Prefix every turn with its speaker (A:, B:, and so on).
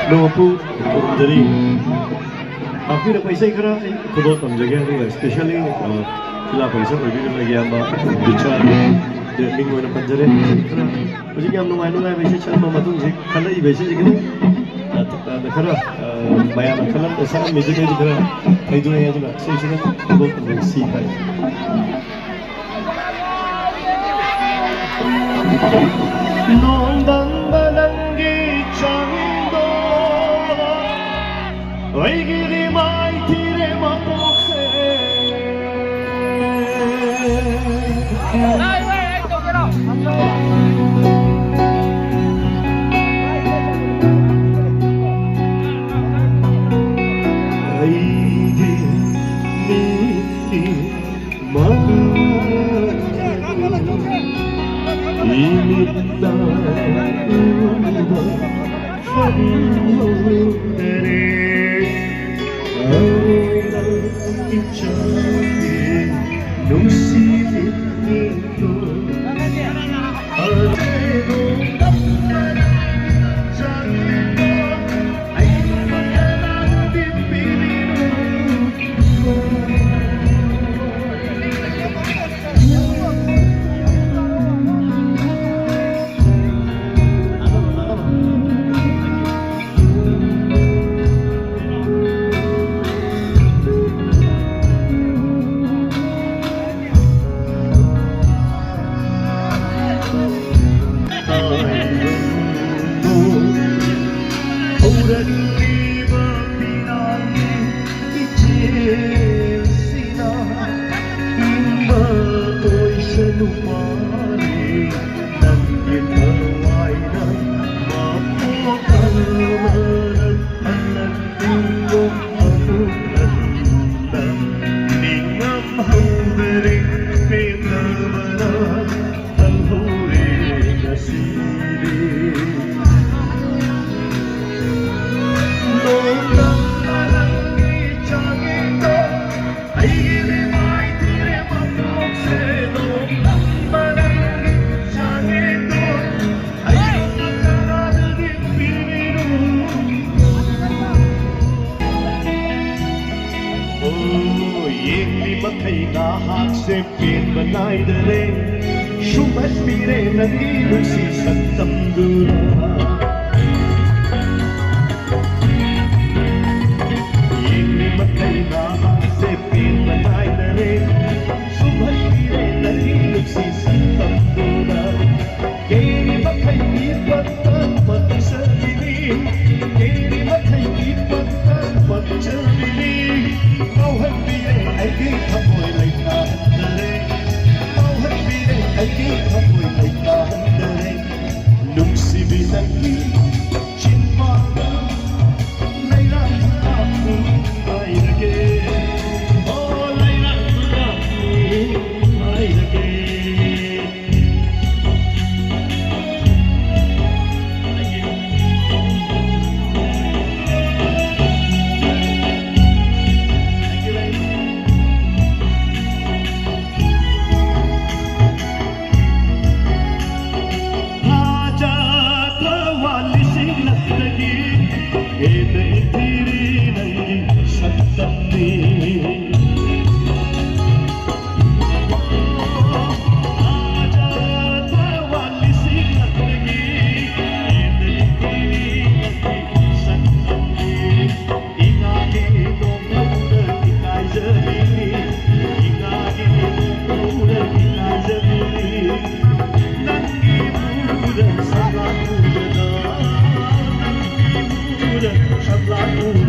A: Lumapu jadi aku dah paisa kira kudo tamjaga ni especially kila paisa pergi lagi amba bicara de minggu na panjare kira muzi ki am nungai paisa chala matung je kala I paisa je kira kira maya na kala sana meje ke kira kai dua ya juga sei sini kudo tamjaga si kai nondang balangi chando Oi giri mai tire mapose Ai wei to ke lo Ai giri ma Imita ꯄꯤꯔꯦ ꯅꯪꯒꯤ ꯅꯨꯡꯁꯤ ꯁꯛꯇꯝꯗꯨꯅ ꯌꯦꯡꯂꯤ ꯃꯈꯩ ꯅꯍꯥꯛꯁꯦ ꯄꯦꯟꯕ ꯅꯥꯏꯗꯔꯦ ꯁꯨꯝꯍꯟꯕꯤꯔꯦ ꯅꯪꯒꯤ ꯅꯨꯡꯁꯤ ꯁꯛꯇꯝꯗꯨꯅ ꯌꯦꯡꯂꯤ ꯃꯈꯩ ꯏꯄꯠꯇ ꯄꯠꯆꯕꯤꯅꯤ ꯌꯦꯡꯂꯤ ꯃꯈꯩ ꯏꯄꯠꯇ ꯄꯠꯆꯕꯤꯅꯤ ꯉꯥꯎꯍꯟꯕꯤꯔꯦ ꯑꯩꯒꯤ ꯊꯃꯣꯏ ꯂꯩꯇꯥꯍꯟꯗꯔꯦ ꯉꯥꯎꯍꯟꯕꯤꯔꯦ ꯑꯩꯒꯤ ꯊꯃꯣꯏ ꯂꯩꯇꯥꯍꯟꯗꯔꯦ ꯅꯨꯡꯁꯤꯕꯤ ꯅꯪꯒꯤ ꯆꯤꯟꯕꯥꯜꯗ ꯂꯩꯔꯥꯛꯇꯨꯅ ꯉꯥꯏꯔꯒꯦ ꯑꯣ ꯂꯩꯔꯥꯛꯇꯨꯅ ꯉꯥꯏꯔꯒꯦ Sablah